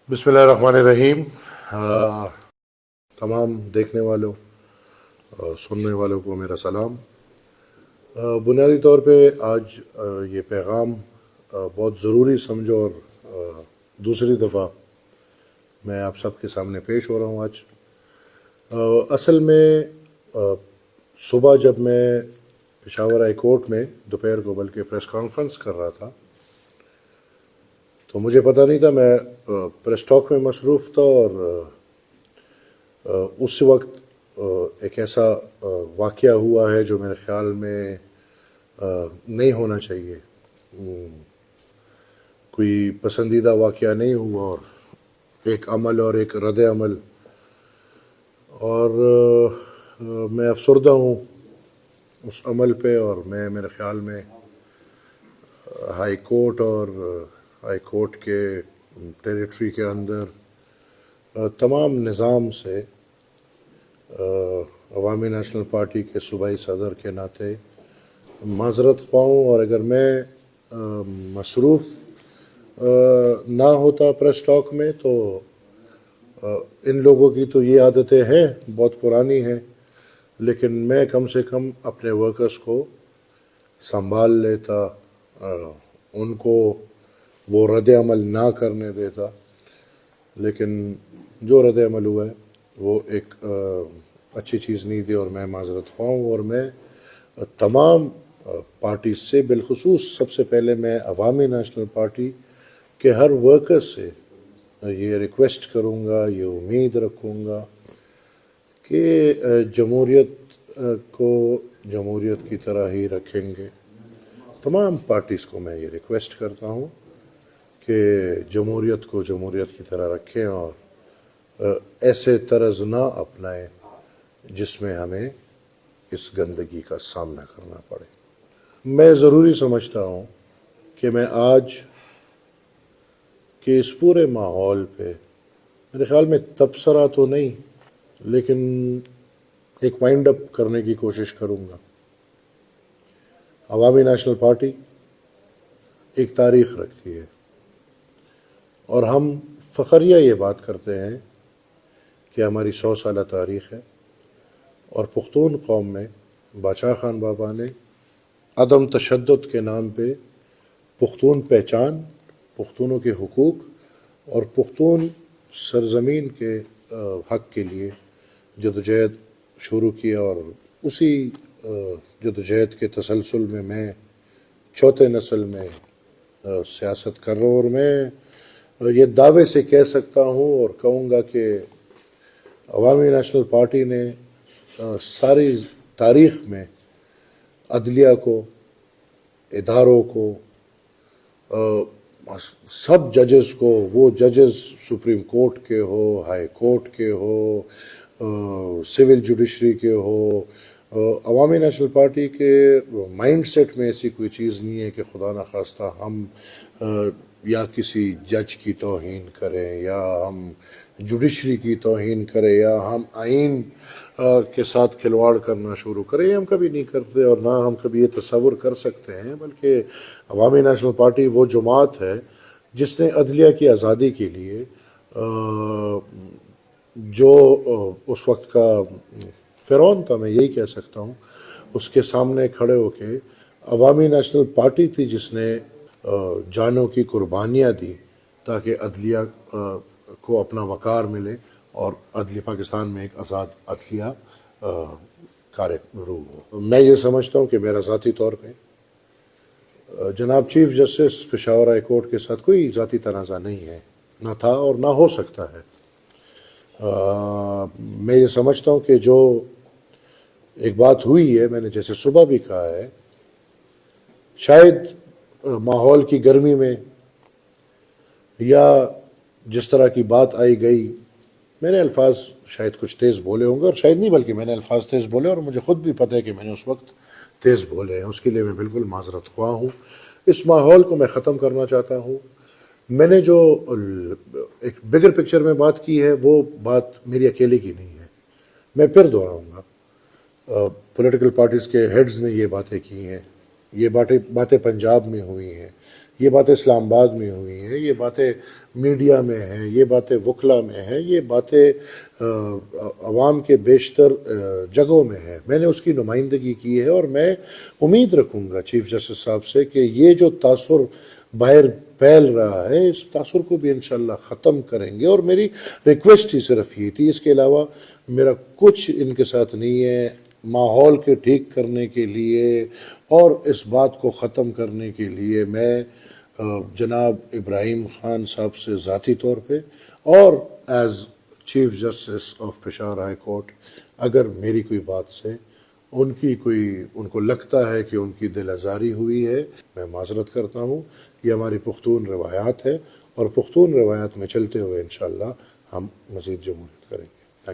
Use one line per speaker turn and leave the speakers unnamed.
بسم اللہ الرحمن الرحیم۔ تمام دیکھنے والوں سننے والوں کو میرا سلام۔ بنیادی طور پہ آج یہ پیغام بہت ضروری سمجھو اور دوسری دفعہ میں آپ سب کے سامنے پیش ہو رہا ہوں آج۔ اصل میں صبح جب میں پشاور ہائی کورٹ میں دوپہر کو بلکہ پریس کانفرنس کر رہا تھا تو مجھے پتہ نہیں تھا، میں پریس ٹاک میں مصروف تھا اور اس وقت ایک ایسا واقعہ ہوا ہے جو میرے خیال میں نہیں ہونا چاہیے، کوئی پسندیدہ واقعہ نہیں ہوا، اور ایک عمل اور ایک رد عمل، اور میں افسردہ ہوں اس عمل پہ، اور میں میرے خیال میں ہائی کورٹ اور ہائی کورٹ کے ٹیریٹری کے اندر تمام نظام سے عوامی نیشنل پارٹی کے صوبائی صدر کے ناطے معذرت خواہ ہوں، اور اگر میں مصروف نہ ہوتا پریس ٹاک میں تو ان لوگوں کی تو یہ عادتیں ہیں، بہت پرانی ہیں، لیکن میں کم سے کم اپنے ورکرز کو سنبھال لیتا، ان کو وہ رد عمل نہ کرنے دیتا، لیکن جو رد عمل ہوا ہے وہ ایک اچھی چیز نہیں تھی، اور میں معذرت خواہ ہوں، اور میں تمام پارٹی سے، بالخصوص سب سے پہلے میں عوامی نیشنل پارٹی کے ہر ورکر سے یہ ریکویسٹ کروں گا، یہ امید رکھوں گا کہ جمہوریت کو جمہوریت کی طرح ہی رکھیں گے۔ تمام پارٹیز کو میں یہ ریکویسٹ کرتا ہوں کہ جمہوریت کو جمہوریت کی طرح رکھیں اور ایسے طرز نہ اپنائیں جس میں ہمیں اس گندگی کا سامنا کرنا پڑے۔ میں ضروری سمجھتا ہوں کہ میں آج کے اس پورے ماحول پہ میرے خیال میں تبصرہ تو نہیں، لیکن ایک وائنڈ اپ کرنے کی کوشش کروں گا۔ عوامی نیشنل پارٹی ایک تاریخ رکھتی ہے، اور ہم فخریہ یہ بات کرتے ہیں کہ ہماری 100 سالہ تاریخ ہے، اور پختون قوم میں باچا خان بابا نے عدم تشدد کے نام پہ پختون پہچان، پختونوں کے حقوق اور پختون سرزمین کے حق کے لیے جدوجہد شروع کیا، اور اسی جدوجہد کے تسلسل میں چوتھے نسل میں سیاست کر رہا ہوں، اور میں یہ دعوے سے کہہ سکتا ہوں اور کہوں گا کہ عوامی نیشنل پارٹی نے ساری تاریخ میں عدلیہ کو، اداروں کو، سب ججز کو، وہ ججز سپریم کورٹ کے ہو، ہائی کورٹ کے ہو، سول جوڈیشری کے ہو، عوامی نیشنل پارٹی کے مائنڈ سیٹ میں ایسی کوئی چیز نہیں ہے کہ خدا نخواستہ ہم یا کسی جج کی توہین کریں، یا ہم جوڈیشری کی توہین کریں، یا ہم آئین کے ساتھ کھلواڑ کرنا شروع کریں۔ ہم کبھی نہیں کرتے، اور نہ ہم کبھی یہ تصور کر سکتے ہیں، بلکہ عوامی نیشنل پارٹی وہ جماعت ہے جس نے عدلیہ کی آزادی کے لیے جو اس وقت کا فرعون تھا، میں یہی کہہ سکتا ہوں، اس کے سامنے کھڑے ہو کے عوامی نیشنل پارٹی تھی جس نے جانوں کی قربانیاں دی تاکہ عدلیہ کو اپنا وقار ملے، اور عدلیہ پاکستان میں ایک آزاد عدلیہ کارگرو ہو۔ میں یہ سمجھتا ہوں کہ میرا ذاتی طور پہ جناب chief justice Peshawar high court کے ساتھ کوئی ذاتی تنازع نہیں ہے، نہ تھا اور نہ ہو سکتا ہے۔ میں یہ سمجھتا ہوں کہ جو ایک بات ہوئی ہے، میں نے جیسے صبح بھی کہا ہے، شاید ماحول کی گرمی میں یا جس طرح کی بات آئی گئی، میں نے الفاظ شاید کچھ تیز بولے ہوں گے، اور شاید نہیں بلکہ میں نے الفاظ تیز بولے، اور مجھے خود بھی پتہ ہے کہ میں نے اس وقت تیز بولے ہیں، اس کے لیے میں بالکل معذرت خواہ ہوں۔ اس ماحول کو میں ختم کرنا چاہتا ہوں۔ میں نے جو ایک بگر پکچر میں بات کی ہے، وہ بات میری اکیلے کی نہیں ہے، میں پھر دہراؤں گا۔ پولیٹیکل پارٹیز کے ہیڈز نے یہ باتیں کی ہیں، یہ باتیں پنجاب میں ہوئی ہیں، یہ باتیں اسلام آباد میں ہوئی ہیں، یہ باتیں میڈیا میں ہیں، یہ باتیں وکلا میں ہیں، یہ باتیں عوام کے بیشتر جگہوں میں ہیں۔ میں نے اس کی نمائندگی کی ہے، اور میں امید رکھوں گا چیف جسٹس صاحب سے کہ یہ جو تاثر باہر پھیل رہا ہے، اس تاثر کو بھی انشاءاللہ ختم کریں گے۔ اور میری ریکویسٹ ہی صرف یہ تھی، اس کے علاوہ میرا کچھ ان کے ساتھ نہیں ہے۔ ماحول کے ٹھیک کرنے کے لیے اور اس بات کو ختم کرنے کے لیے میں جناب ابراہیم خان صاحب سے ذاتی طور پہ اور as chief justice of Peshawar high court, اگر میری کوئی بات سے ان کو لگتا ہے کہ ان کی دل آزاری ہوئی ہے، میں معذرت کرتا ہوں۔ یہ ہماری پختون روایات ہے، اور پختون روایات میں چلتے ہوئے انشاءاللہ ہم مزید جمہوریت کریں گے۔